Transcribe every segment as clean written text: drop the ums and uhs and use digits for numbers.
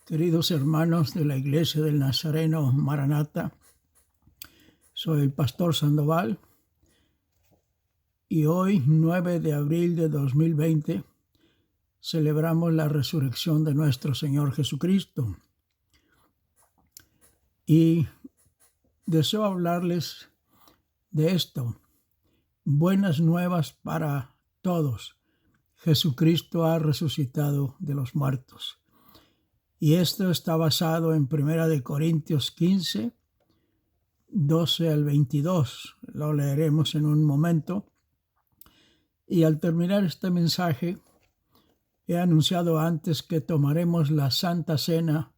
Queridos hermanos de la Iglesia del Nazareno Maranata, soy el pastor Sandoval y hoy, 9 de abril de 2020, celebramos la resurrección de nuestro Señor Jesucristo. Y deseo hablarles de esto. Buenas nuevas para todos. Jesucristo ha resucitado de los muertos. Y esto está basado en 1 Corintios 15, 12 al 22. Lo leeremos en un momento. Y al terminar este mensaje, he anunciado antes que tomaremos la Santa Cena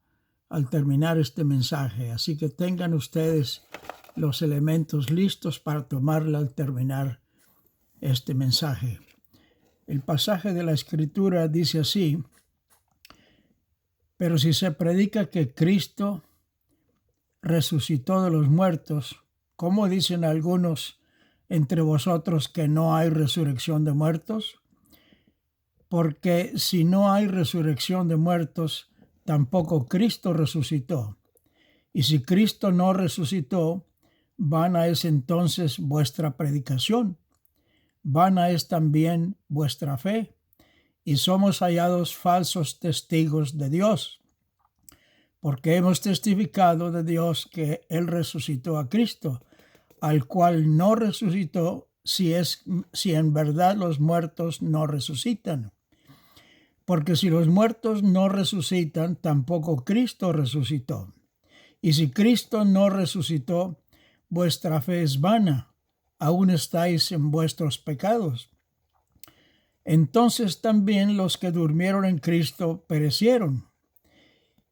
al terminar este mensaje. Así que tengan ustedes los elementos listos para tomarla al terminar este mensaje. El pasaje de la Escritura dice así: pero si se predica que Cristo resucitó de los muertos, ¿cómo dicen algunos entre vosotros que no hay resurrección de muertos? Porque si no hay resurrección de muertos, tampoco Cristo resucitó. Y si Cristo no resucitó, vana es entonces vuestra predicación, vana es también vuestra fe, y somos hallados falsos testigos de Dios, porque hemos testificado de Dios que Él resucitó a Cristo, al cual no resucitó, si en verdad los muertos no resucitan. Porque si los muertos no resucitan, tampoco Cristo resucitó. Y si Cristo no resucitó, vuestra fe es vana, aún estáis en vuestros pecados. Entonces también los que durmieron en Cristo perecieron.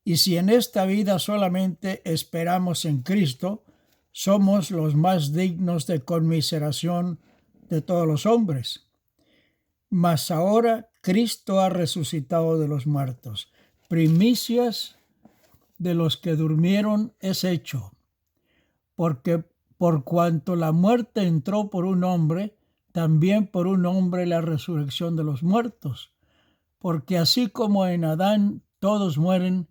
Y si en esta vida solamente esperamos en Cristo, somos los más dignos de conmiseración de todos los hombres. Mas ahora Cristo ha resucitado de los muertos. Primicias de los que durmieron es hecho, porque por cuanto la muerte entró por un hombre, también por un hombre la resurrección de los muertos. Porque así como en Adán todos mueren,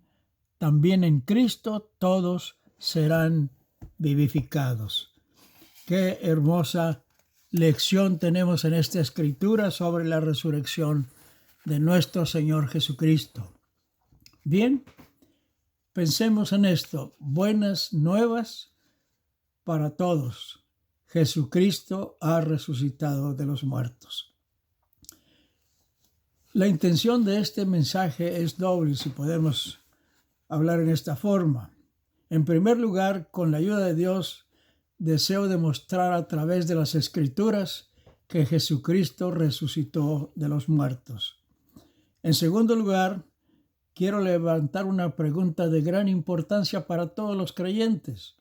también en Cristo todos serán vivificados. Qué hermosa lección tenemos en esta escritura sobre la resurrección de nuestro Señor Jesucristo. Bien, pensemos en esto. Buenas nuevas para todos. Jesucristo ha resucitado de los muertos. La intención de este mensaje es doble, si podemos hablar en esta forma. En primer lugar, con la ayuda de Dios, deseo demostrar a través de las Escrituras que Jesucristo resucitó de los muertos. En segundo lugar, quiero levantar una pregunta de gran importancia para todos los creyentes,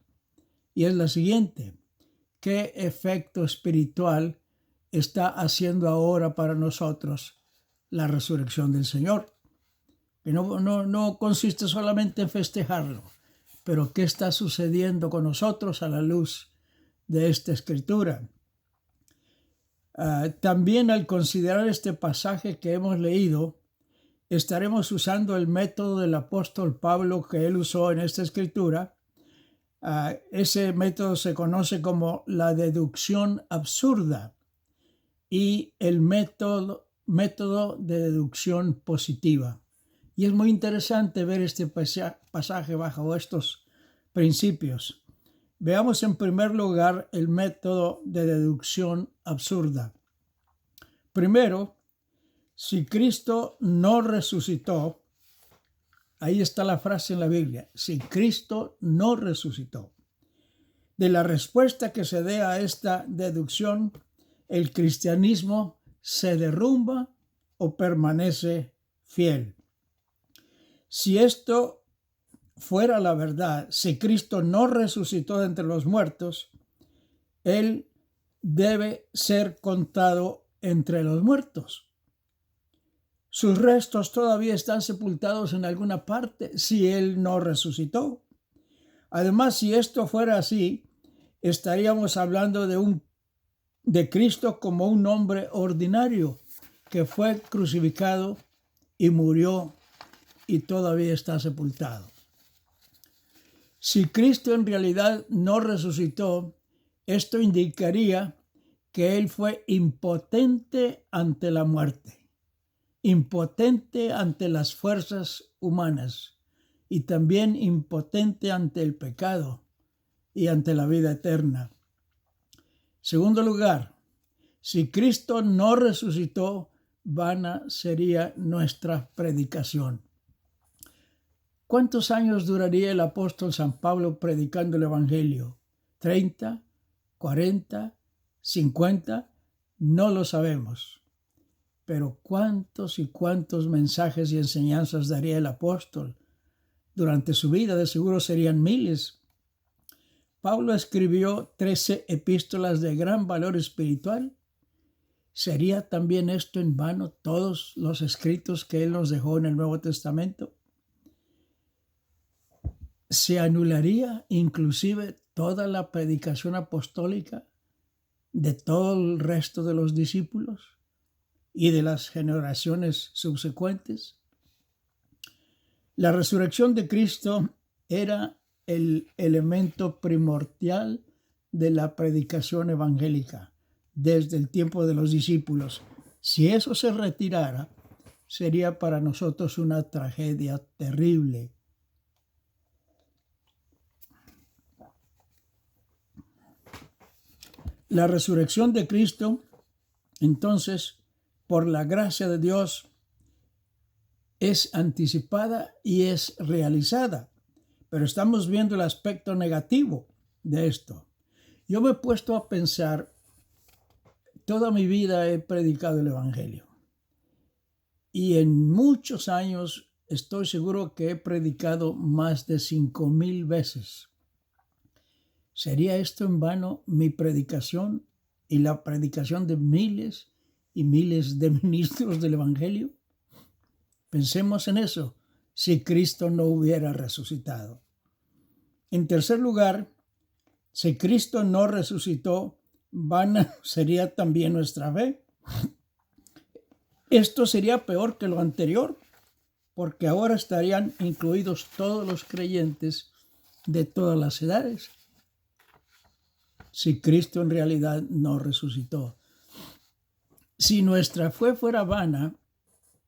y es la siguiente: ¿qué efecto espiritual está haciendo ahora para nosotros la resurrección del Señor? Que no consiste solamente en festejarlo, pero ¿qué está sucediendo con nosotros a la luz de esta escritura? También al considerar este pasaje que hemos leído, estaremos usando el método del apóstol Pablo que él usó en esta escritura. Ese método se conoce como la deducción absurda y el método de deducción positiva. Y es muy interesante ver este pasaje bajo estos principios. Veamos en primer lugar el método de deducción absurda. Primero, si Cristo no resucitó, ahí está la frase en la Biblia: si Cristo no resucitó. De la respuesta que se dé a esta deducción, el cristianismo se derrumba o permanece fiel. Si esto fuera la verdad, si Cristo no resucitó de entre los muertos, Él debe ser contado entre los muertos. Sus restos todavía están sepultados en alguna parte si Él no resucitó. Además, si esto fuera así, estaríamos hablando de Cristo como un hombre ordinario que fue crucificado y murió y todavía está sepultado. Si Cristo en realidad no resucitó, esto indicaría que Él fue impotente ante la muerte, impotente ante las fuerzas humanas y también impotente ante el pecado y ante la vida eterna. Segundo lugar, si Cristo no resucitó, vana sería nuestra predicación. ¿Cuántos años duraría el apóstol San Pablo predicando el Evangelio? ¿30? ¿40? ¿50? No lo sabemos. Pero cuántos y cuántos mensajes y enseñanzas daría el apóstol durante su vida. De seguro serían miles. Pablo escribió 13 epístolas de gran valor espiritual. ¿Sería también esto en vano todos los escritos que él nos dejó en el Nuevo Testamento? ¿Se anularía inclusive toda la predicación apostólica de todo el resto de los discípulos y de las generaciones subsecuentes? La resurrección de Cristo era el elemento primordial de la predicación evangélica desde el tiempo de los discípulos. Si eso se retirara, sería para nosotros una tragedia terrible. La resurrección de Cristo, entonces, por la gracia de Dios, es anticipada y es realizada. Pero estamos viendo el aspecto negativo de esto. Yo me he puesto a pensar, toda mi vida he predicado el Evangelio. Y en muchos años estoy seguro que he predicado más de 5,000 veces. ¿Sería esto en vano mi predicación y la predicación de miles y miles de ministros del Evangelio? Pensemos en eso, si Cristo no hubiera resucitado. En tercer lugar, si Cristo no resucitó, vana sería también nuestra fe. Esto sería peor que lo anterior, porque ahora estarían incluidos todos los creyentes de todas las edades. Si Cristo en realidad no resucitó. Si nuestra fe fuera vana,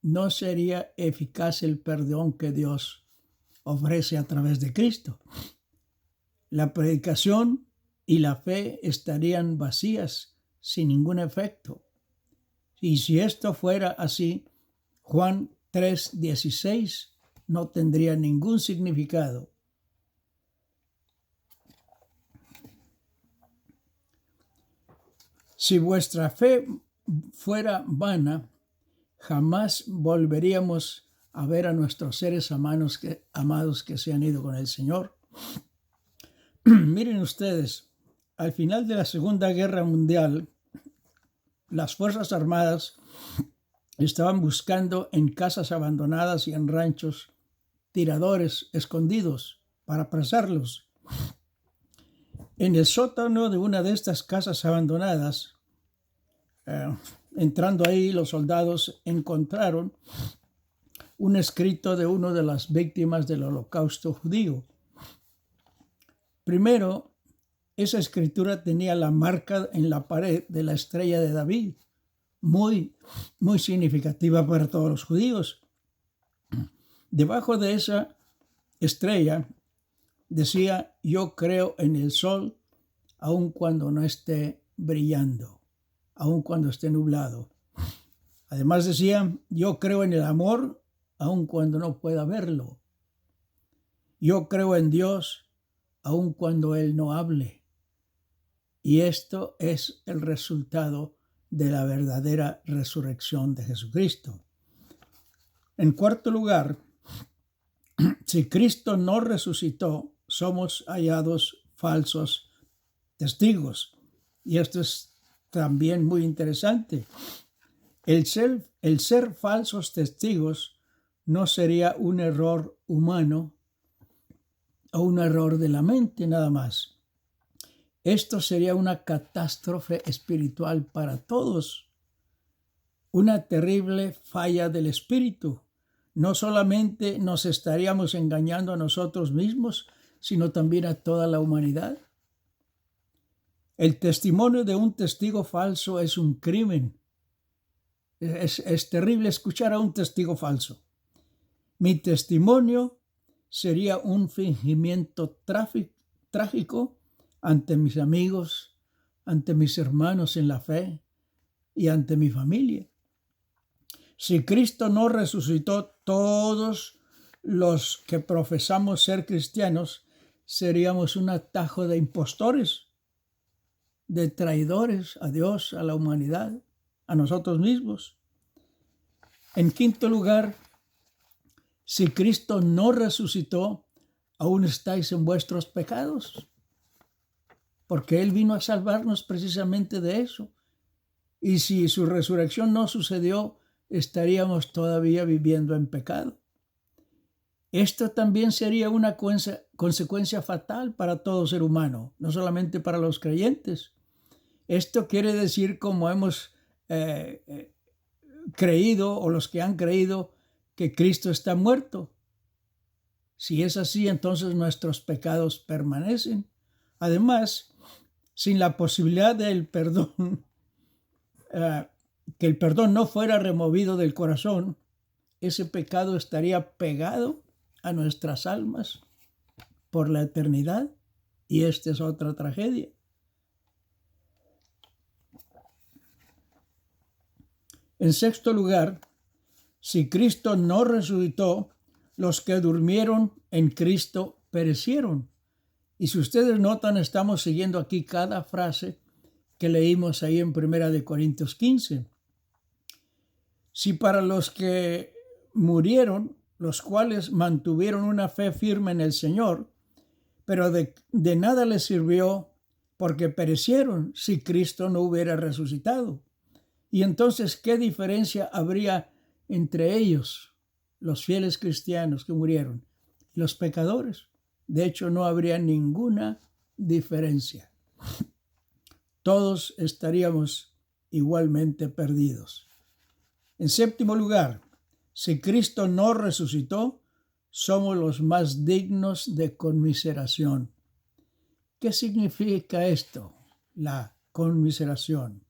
no sería eficaz el perdón que Dios ofrece a través de Cristo. La predicación y la fe estarían vacías, sin ningún efecto. Y si esto fuera así, Juan 3:16 no tendría ningún significado. Si vuestra fe fuera vana, jamás volveríamos a ver a nuestros seres amados que se han ido con el Señor. Miren ustedes, al final de la Segunda Guerra Mundial, las Fuerzas Armadas estaban buscando en casas abandonadas y en ranchos tiradores escondidos para apresarlos. En el sótano de una de estas casas abandonadas, entrando ahí, los soldados encontraron un escrito de una de las víctimas del Holocausto judío. Primero, esa escritura tenía la marca en la pared de la estrella de David, muy significativa para todos los judíos. Debajo de esa estrella decía: yo creo en el sol, aun cuando no esté brillando, aun cuando esté nublado. Además decía: yo creo en el amor, aun cuando no pueda verlo. Yo creo en Dios, aun cuando Él no hable. Y esto es el resultado de la verdadera resurrección de Jesucristo. En cuarto lugar, si Cristo no resucitó, somos hallados falsos testigos. Y esto es también muy interesante. El ser falsos testigos no sería un error humano o un error de la mente nada más. Esto sería una catástrofe espiritual para todos, una terrible falla del espíritu, no solamente nos estaríamos engañando a nosotros mismos, sino también a toda la humanidad. El testimonio de un testigo falso es un crimen. Es terrible escuchar a un testigo falso. Mi testimonio sería un fingimiento trágico ante mis amigos, ante mis hermanos en la fe y ante mi familia. Si Cristo no resucitó, todos los que profesamos ser cristianos seríamos un atajo de impostores, de traidores a Dios, a la humanidad, a nosotros mismos. En quinto lugar, si Cristo no resucitó, aún estáis en vuestros pecados, porque Él vino a salvarnos precisamente de eso. Y si su resurrección no sucedió, estaríamos todavía viviendo en pecado. Esto también sería una consecuencia fatal para todo ser humano, no solamente para los creyentes. Esto quiere decir, como hemos creído, o los que han creído, que Cristo está muerto. Si es así, entonces nuestros pecados permanecen. Además, sin la posibilidad del perdón, que el perdón no fuera removido del corazón, ese pecado estaría pegado a nuestras almas por la eternidad, y esta es otra tragedia. En sexto lugar, si Cristo no resucitó, los que durmieron en Cristo perecieron. Y si ustedes notan, estamos siguiendo aquí cada frase que leímos ahí en 1 Corintios 15. Si para los que murieron, los cuales mantuvieron una fe firme en el Señor, pero de nada les sirvió porque perecieron si Cristo no hubiera resucitado. Y entonces, ¿qué diferencia habría entre ellos, los fieles cristianos que murieron, y los pecadores? De hecho, no habría ninguna diferencia. Todos estaríamos igualmente perdidos. En séptimo lugar, si Cristo no resucitó, somos los más dignos de conmiseración. ¿Qué significa esto? La conmiseración.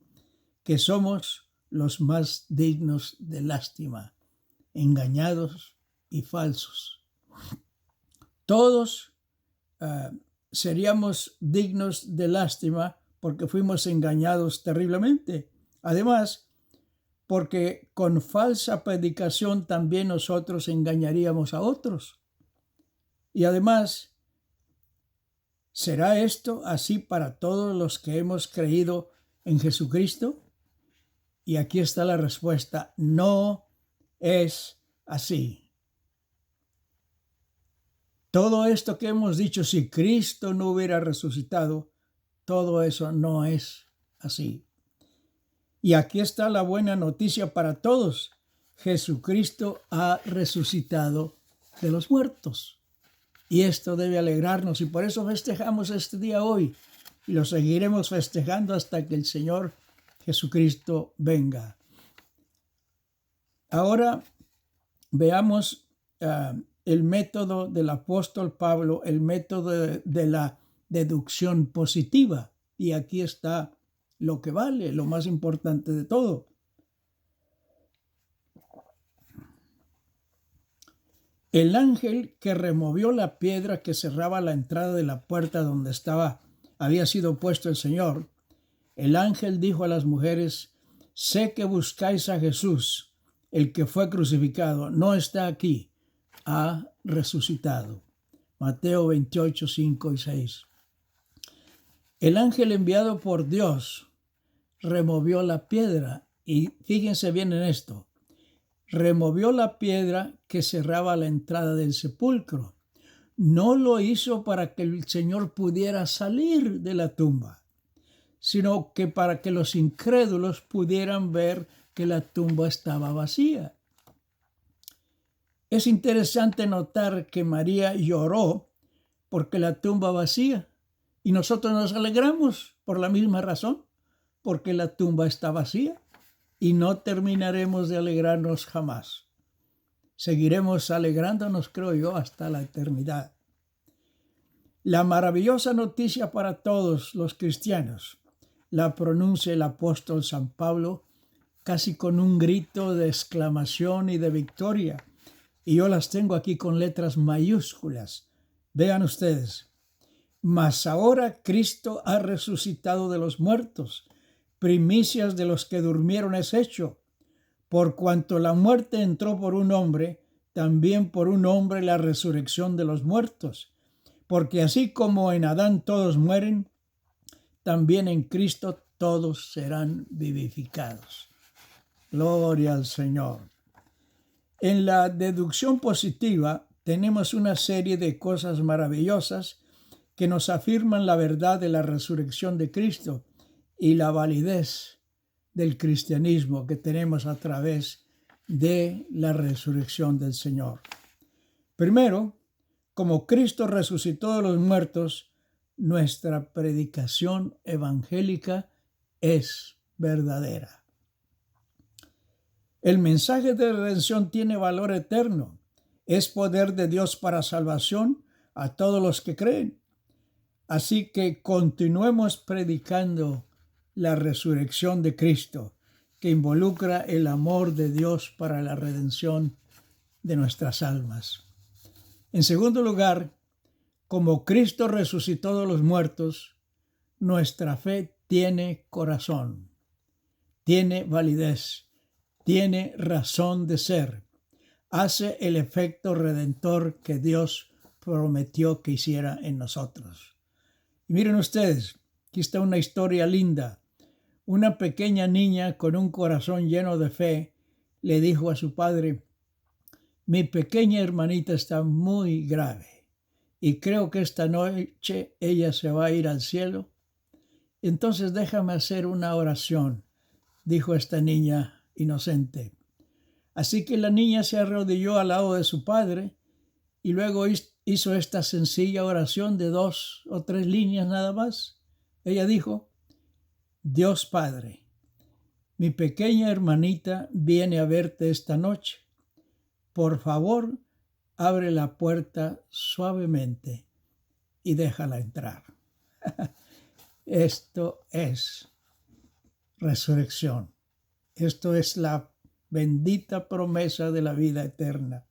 Que somos los más dignos de lástima, engañados y falsos. Todos seríamos dignos de lástima porque fuimos engañados terriblemente. Además, porque con falsa predicación también nosotros engañaríamos a otros. Y además, ¿será esto así para todos los que hemos creído en Jesucristo? Y aquí está la respuesta: no es así. Todo esto que hemos dicho, si Cristo no hubiera resucitado, todo eso no es así. Y aquí está la buena noticia para todos. Jesucristo ha resucitado de los muertos. Y esto debe alegrarnos, y por eso festejamos este día hoy. Y lo seguiremos festejando hasta que el Señor Jesucristo venga. Ahora veamos el método del apóstol Pablo, el método de la deducción positiva. Y aquí está lo que vale, lo más importante de todo. El ángel que removió la piedra que cerraba la entrada de la puerta donde había sido puesto el Señor, el ángel dijo a las mujeres: sé que buscáis a Jesús, el que fue crucificado. No está aquí, ha resucitado. Mateo 28, 5 y 6. El ángel enviado por Dios removió la piedra, y fíjense bien en esto: removió la piedra que cerraba la entrada del sepulcro. No lo hizo para que el Señor pudiera salir de la tumba, sino que para que los incrédulos pudieran ver que la tumba estaba vacía. Es interesante notar que María lloró porque la tumba vacía, y nosotros nos alegramos por la misma razón, porque la tumba está vacía, y no terminaremos de alegrarnos jamás. seguiremos alegrándonos, creo yo, hasta la eternidad. La maravillosa noticia para todos los cristianos la pronuncia el apóstol San Pablo casi con un grito de exclamación y de victoria. Y yo las tengo aquí con letras mayúsculas. Vean ustedes. Mas ahora Cristo ha resucitado de los muertos, primicias de los que durmieron es hecho. Por cuanto la muerte entró por un hombre, también por un hombre la resurrección de los muertos. Porque así como en Adán todos mueren, también en Cristo todos serán vivificados. Gloria al Señor. En la deducción positiva tenemos una serie de cosas maravillosas que nos afirman la verdad de la resurrección de Cristo y la validez del cristianismo que tenemos a través de la resurrección del Señor. Primero, como Cristo resucitó de los muertos, nuestra predicación evangélica es verdadera. El mensaje de redención tiene valor eterno. Es poder de Dios para salvación a todos los que creen. Así que continuemos predicando la resurrección de Cristo, que involucra el amor de Dios para la redención de nuestras almas. En segundo lugar, como Cristo resucitó de los muertos, nuestra fe tiene corazón, tiene validez, tiene razón de ser, hace el efecto redentor que Dios prometió que hiciera en nosotros. Y miren ustedes, aquí está una historia linda. Una pequeña niña con un corazón lleno de fe le dijo a su padre: mi pequeña hermanita está muy grave y creo que esta noche ella se va a ir al cielo. Entonces déjame hacer una oración, dijo esta niña inocente. Así que la niña se arrodilló al lado de su padre y luego hizo esta sencilla oración de 2 o 3 líneas nada más. Ella dijo: Dios Padre, mi pequeña hermanita viene a verte esta noche. Por favor, abre la puerta suavemente y déjala entrar. Esto es resurrección. Esto es la bendita promesa de la vida eterna.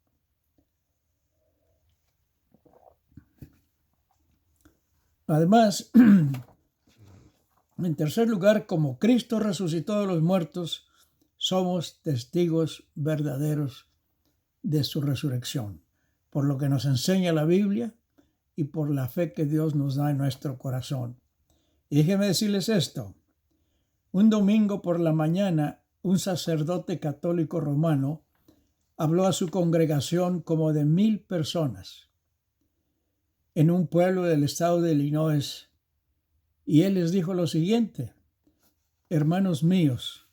Además, en tercer lugar, como Cristo resucitó de los muertos, somos testigos verdaderos de su resurrección, por lo que nos enseña la Biblia y por la fe que Dios nos da en nuestro corazón. Y déjenme decirles esto. Un domingo por la mañana, un sacerdote católico romano habló a su congregación como de 1,000 personas en un pueblo del estado de Illinois, y él les dijo lo siguiente: hermanos míos,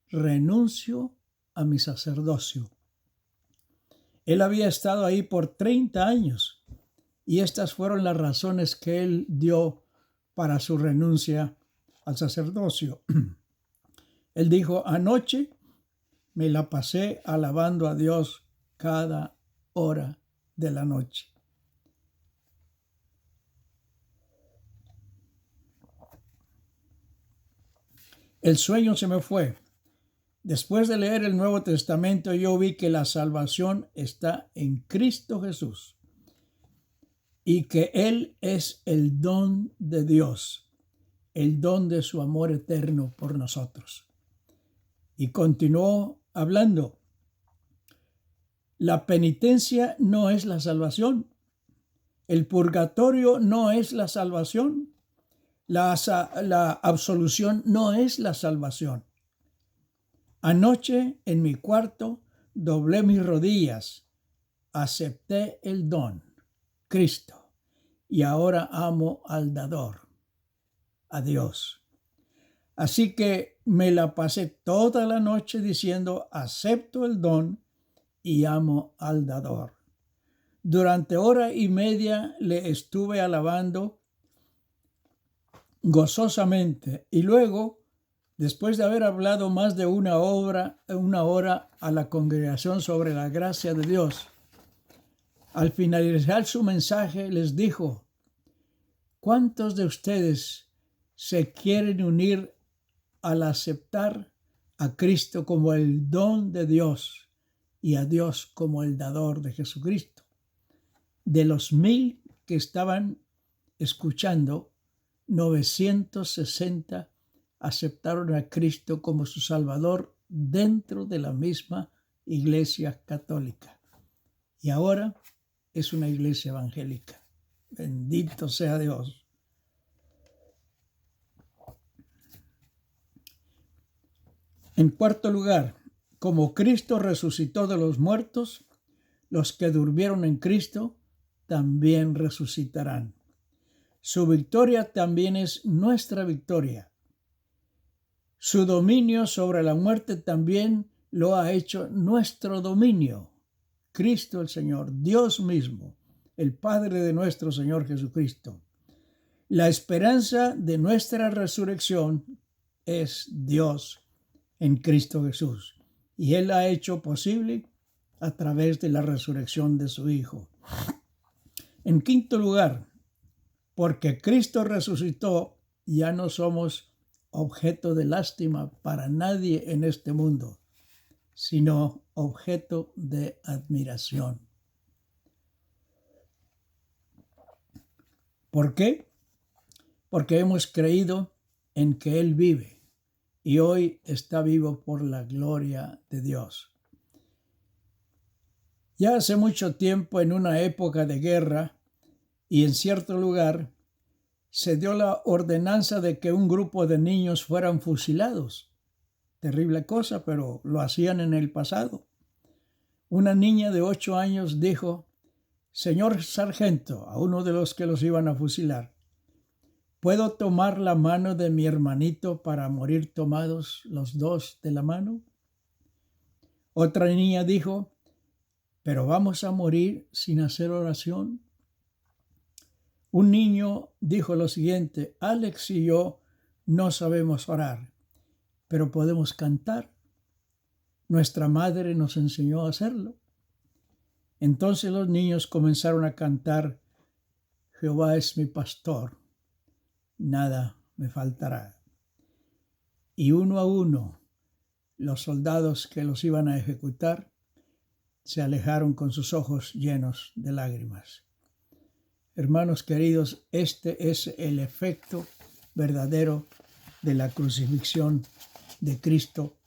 renuncio a mi sacerdocio. Él había estado ahí por 30 años y estas fueron las razones que él dio para su renuncia al sacerdocio. Él dijo: anoche me la pasé alabando a Dios cada hora de la noche. El sueño se me fue. Después de leer el Nuevo Testamento, yo vi que la salvación está en Cristo Jesús y que Él es el don de Dios, el don de su amor eterno por nosotros. Y continuó hablando: la penitencia no es la salvación, el purgatorio no es la salvación, la absolución no es la salvación. Anoche en mi cuarto doblé mis rodillas, acepté el don, Cristo, y ahora amo al dador, a Dios. Así que me la pasé toda la noche diciendo: acepto el don y amo al dador. Durante 1:30 le estuve alabando gozosamente y luego Después de haber hablado más de una hora a la congregación sobre la gracia de Dios, al finalizar su mensaje les dijo: ¿cuántos de ustedes se quieren unir al aceptar a Cristo como el don de Dios y a Dios como el dador de Jesucristo? De los 1,000 que estaban escuchando, 960 aceptaron a Cristo como su Salvador dentro de la misma Iglesia Católica. Y ahora es una iglesia evangélica. Bendito sea Dios. En cuarto lugar, como Cristo resucitó de los muertos, los que durmieron en Cristo también resucitarán. Su victoria también es nuestra victoria. Su dominio sobre la muerte también lo ha hecho nuestro dominio. Cristo el Señor, Dios mismo, el Padre de nuestro Señor Jesucristo. La esperanza de nuestra resurrección es Dios en Cristo Jesús. Y Él ha hecho posible a través de la resurrección de su Hijo. En quinto lugar, porque Cristo resucitó, ya no somos objeto de lástima para nadie en este mundo, sino objeto de admiración. ¿Por qué? Porque hemos creído en que Él vive y hoy está vivo por la gloria de Dios. Ya hace mucho tiempo, en una época de guerra y en cierto lugar, se dio la ordenanza de que un grupo de niños fueran fusilados. Terrible cosa, pero lo hacían en el pasado. Una niña de 8 años dijo: «Señor sargento», a uno de los que los iban a fusilar, «¿puedo tomar la mano de mi hermanito para morir tomados los dos de la mano?». Otra niña dijo: «¿pero vamos a morir sin hacer oración?». Un niño dijo lo siguiente: «Alex y yo no sabemos orar, pero podemos cantar. Nuestra madre nos enseñó a hacerlo». Entonces los niños comenzaron a cantar: «Jehová es mi pastor, nada me faltará». Y uno a uno, los soldados que los iban a ejecutar se alejaron con sus ojos llenos de lágrimas. Hermanos queridos, este es el efecto verdadero de la crucifixión de Cristo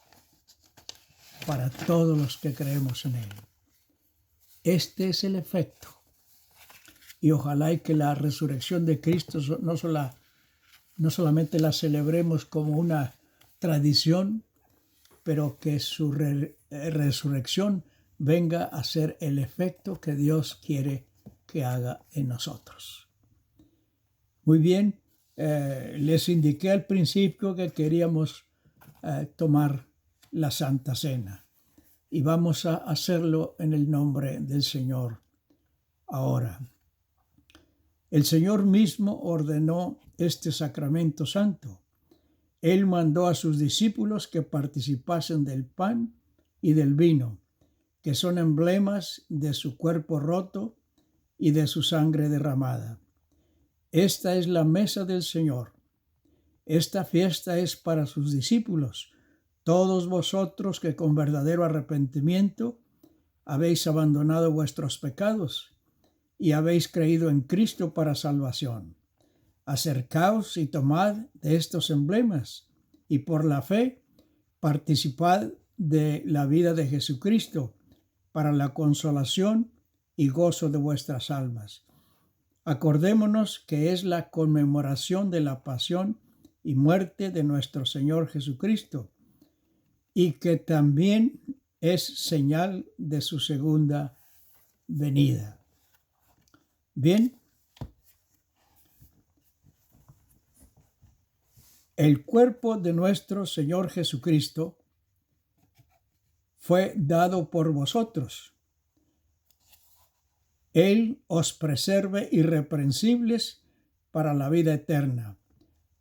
para todos los que creemos en Él. Este es el efecto. Y ojalá y que la resurrección de Cristo no solamente la celebremos como una tradición, pero que su resurrección venga a ser el efecto que Dios quiere que haga en nosotros. Muy bien, les indiqué al principio que queríamos tomar la Santa Cena y vamos a hacerlo en el nombre del Señor ahora. El Señor mismo ordenó este sacramento santo. Él mandó a sus discípulos que participasen del pan y del vino, que son emblemas de su cuerpo roto y de su sangre derramada. Esta es la mesa del Señor. Esta fiesta es para sus discípulos, todos vosotros que con verdadero arrepentimiento habéis abandonado vuestros pecados y habéis creído en Cristo para salvación. Acercaos y tomad de estos emblemas y por la fe participad de la vida de Jesucristo para la consolación y gozo de vuestras almas. Acordémonos que es la conmemoración de la pasión y muerte de nuestro Señor Jesucristo y que también es señal de su segunda venida. Bien, el cuerpo de nuestro Señor Jesucristo fue dado por vosotros. Él os preserve irreprensibles para la vida eterna.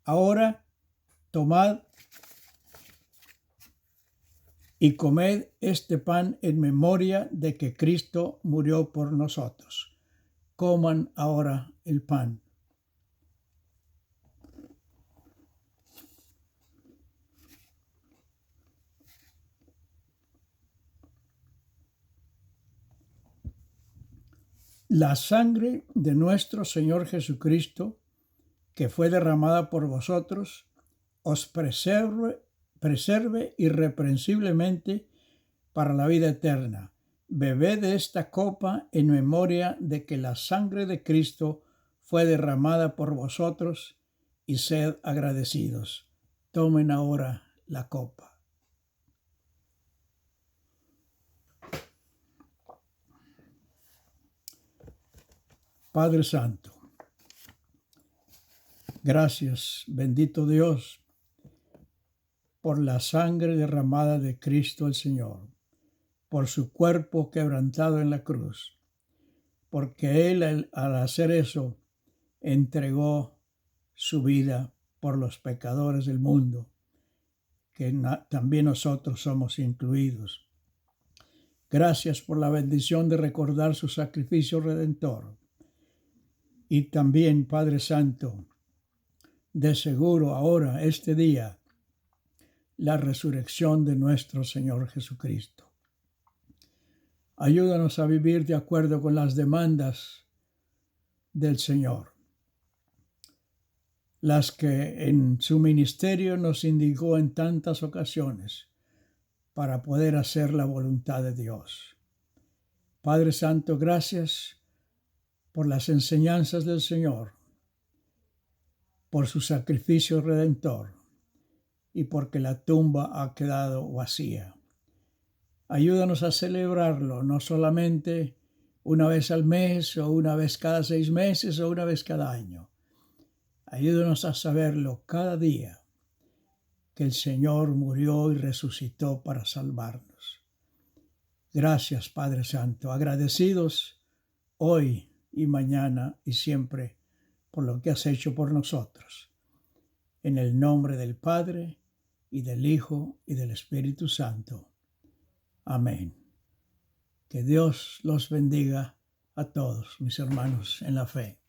Ahora tomad y comed este pan en memoria de que Cristo murió por nosotros. Coman ahora el pan. La sangre de nuestro Señor Jesucristo, que fue derramada por vosotros, os preserve irreprensiblemente para la vida eterna. Bebed de esta copa en memoria de que la sangre de Cristo fue derramada por vosotros, y sed agradecidos. Tomen ahora la copa. Padre Santo, gracias, bendito Dios, por la sangre derramada de Cristo el Señor, por su cuerpo quebrantado en la cruz, porque Él al hacer eso entregó su vida por los pecadores del mundo, que también nosotros somos incluidos. Gracias por la bendición de recordar su sacrificio redentor. Y también, Padre Santo, de seguro ahora, este día, la resurrección de nuestro Señor Jesucristo. Ayúdanos a vivir de acuerdo con las demandas del Señor, las que en su ministerio nos indicó en tantas ocasiones para poder hacer la voluntad de Dios. Padre Santo, gracias por las enseñanzas del Señor, por su sacrificio redentor y porque la tumba ha quedado vacía. Ayúdanos a celebrarlo, no solamente una vez al mes o una vez cada 6 meses o una vez cada año. Ayúdanos a saberlo cada día, que el Señor murió y resucitó para salvarnos. Gracias, Padre Santo, agradecidos hoy y mañana y siempre por lo que has hecho por nosotros. En el nombre del Padre, y del Hijo, y del Espíritu Santo. Amén. Que Dios los bendiga a todos, mis hermanos en la fe.